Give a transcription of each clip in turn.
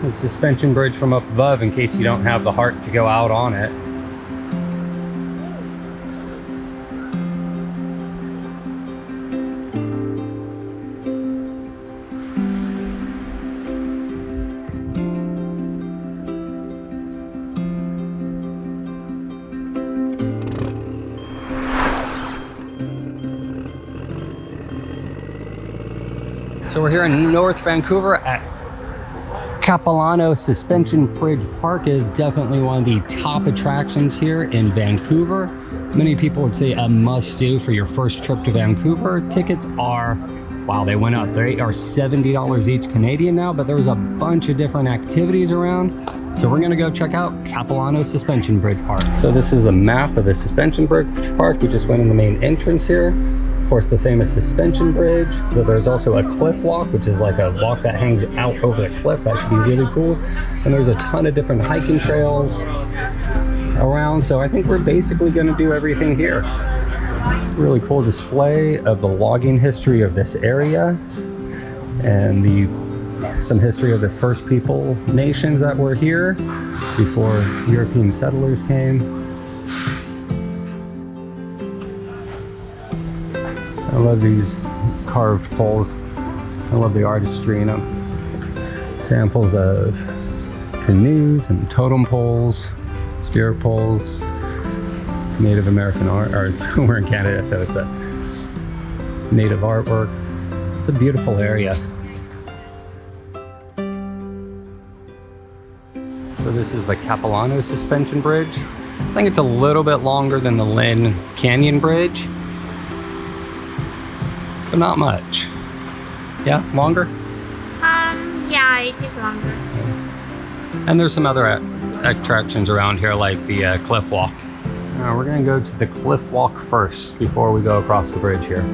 the suspension bridge from up above in case you don't have the heart to go out on it. So we're here in North Vancouver at Capilano Suspension Bridge Park. Is definitely one of the top attractions here in Vancouver. Many people would say a must-do for your first trip to Vancouver. Tickets are, wow, they went up. They are $70 each Canadian now, but there's a bunch of different activities around. So we're gonna go check out Capilano Suspension Bridge Park. So this is a map of the Suspension Bridge Park. We just went in the main entrance here. Of course, the famous suspension bridge, but there's also a cliff walk, which is like a walk that hangs out over the cliff. That should be really cool. And there's a ton of different hiking trails around. So I think we're basically gonna do everything here. Really cool display of the logging history of this area and some history of the first people nations that were here before European settlers came. I love these carved poles. I love the artistry in them. Examples of canoes and totem poles, spirit poles, Native American art, or we're in Canada, so it's a native artwork. It's a beautiful area. So this is the Capilano Suspension Bridge. I think it's a little bit longer than the Lynn Canyon Bridge, but not much. Yeah, longer? Yeah, it is longer. And there's some other attractions around here, like the cliff walk. We're gonna go to the cliff walk first before we go across the bridge here.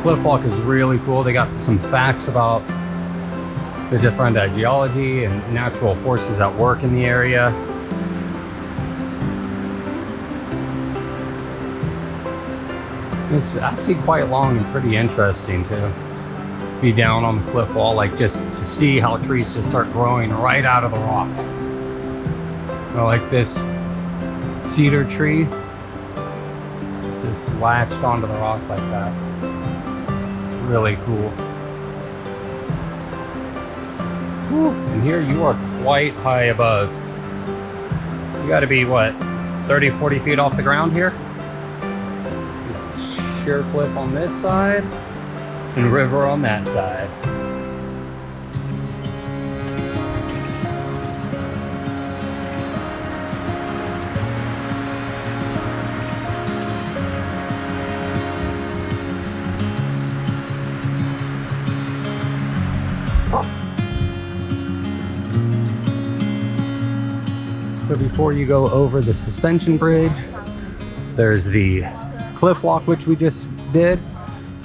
Cliff walk is really cool. They got some facts about the different geology and natural forces at work in the area. It's actually quite long and pretty interesting to be down on the cliff wall, like just to see how trees just start growing right out of the rock. You know, like this cedar tree just latched onto the rock like that. Really cool. Whew. And here you are quite high above. You got to be what, 30-40 feet off the ground here? Just sheer cliff on this side and river on that side. So before you go over the suspension bridge, there's the cliff walk, which we just did,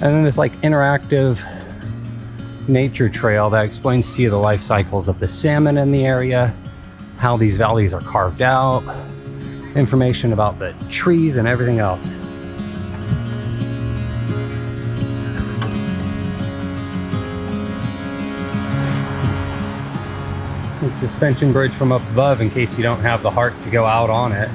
and then this like interactive nature trail that explains to you the life cycles of the salmon in the area, how these valleys are carved out, information about the trees and everything else. the suspension bridge from up above in case you don't have the heart to go out on it.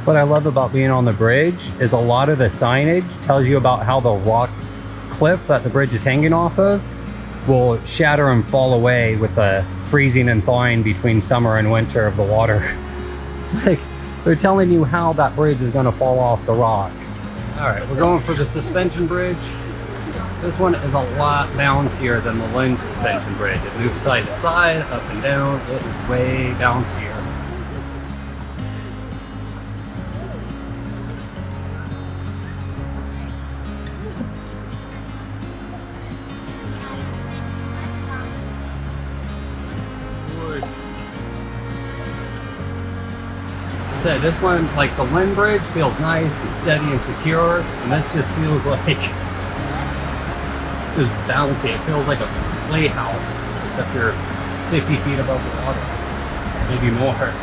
What I love about being on the bridge is a lot of the signage tells you about how the rock cliff that the bridge is hanging off of will shatter and fall away with the freezing and thawing between summer and winter of the water. It's like they're telling you how that bridge is going to fall off the rock. All right, we're going for the suspension bridge. This one is a lot bouncier than the Lynn suspension bridge. It moves side to side, up and down. It is way bouncier. So this one, like the Lynn Bridge, feels nice and steady and secure, and this just feels like just bouncy. It feels like a playhouse, except you're 50 feet above the water, maybe more.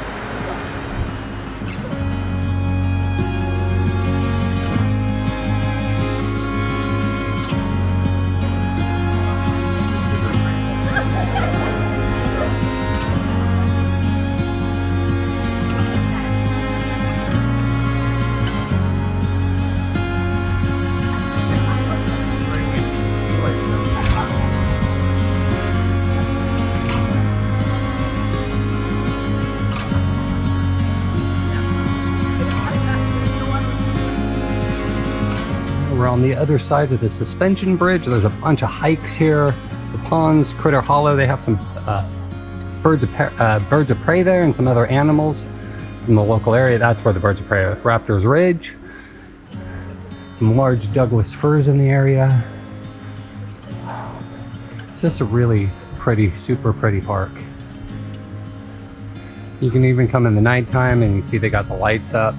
We're on the other side of the suspension bridge. There's a bunch of hikes here. The ponds, Critter Hollow, they have some birds of prey there and some other animals from the local area. That's where the birds of prey are. Raptors Ridge. Some large Douglas firs in the area. It's just a really pretty, super pretty park. You can even come in the nighttime and you see they got the lights up.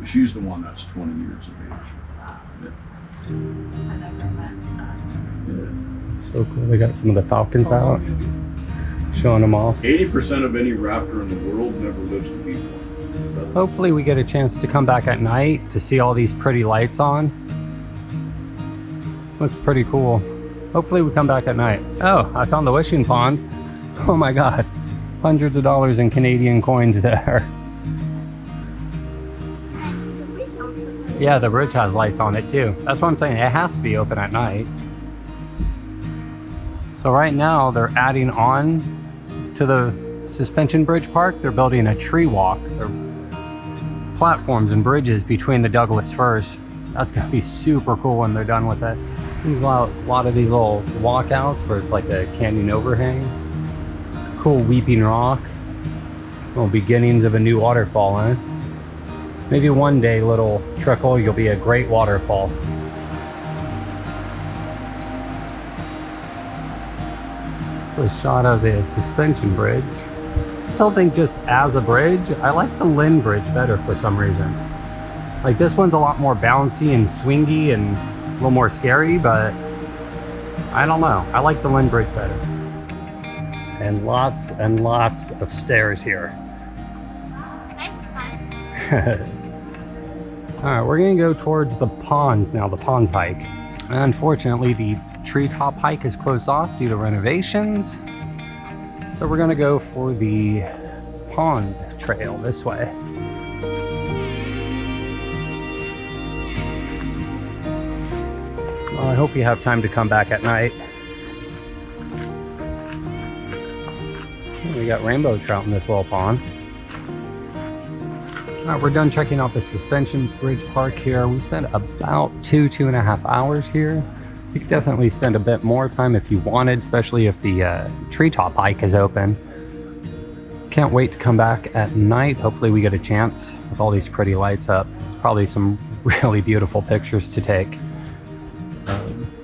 She's the one that's 20 years of age. Yeah. So cool. They got some of the falcons out, showing them off. 80% of any raptor in the world never lives to be one. Hopefully we get a chance to come back at night to see all these pretty lights on. Looks pretty cool. Hopefully we come back at night. Oh, I found the wishing pond. Oh my God. Hundreds of dollars in Canadian coins there. Yeah, the bridge has lights on it too. That's what I'm saying. It has to be open at night. So right now they're adding on to the suspension bridge park. They're building a tree walk. They're platforms and bridges between the Douglas firs. That's gonna be super cool when they're done with it. There's a lot of these little walkouts where it's like a canyon overhang. Cool weeping rock. Little beginnings of a new waterfall, huh? Maybe one day, little trickle, you'll be a great waterfall. It's a shot of the suspension bridge. I still think just as a bridge, I like the Lynn Bridge better for some reason. Like this one's a lot more bouncy and swingy and a little more scary, but I don't know. I like the Lynn Bridge better. And lots of stairs here. Alright, we're gonna go towards the ponds now, the ponds hike. Unfortunately, the treetop hike is closed off due to renovations. So we're gonna go for the pond trail this way. Well, I hope you have time to come back at night. We got rainbow trout in this little pond. Alright, we're done checking out the Suspension Bridge Park here. We spent about 2.5 hours here. You could definitely spend a bit more time if you wanted, especially if the treetop hike is open. Can't wait to come back at night. Hopefully we get a chance with all these pretty lights up. Probably some really beautiful pictures to take.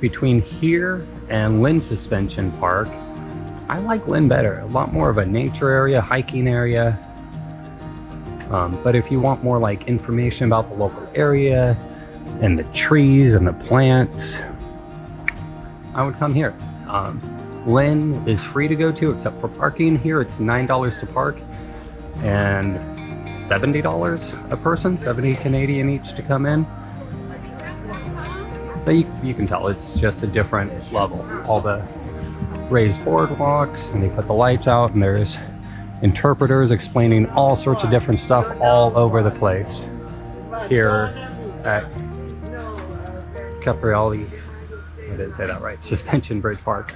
Between here and Lynn Suspension Park, I like Lynn better. A lot more of a nature area, hiking area. But if you want more like information about the local area and the trees and the plants, I would come here. Lynn is free to go to except for parking. Here it's $9 to park and $70 a person, 70 Canadian each to come in. But you can tell it's just a different level. All the raised boardwalks, and they put the lights out, and there's interpreters explaining all sorts of different stuff all over the place here at Capilano, I didn't say that right, Suspension Bridge Park.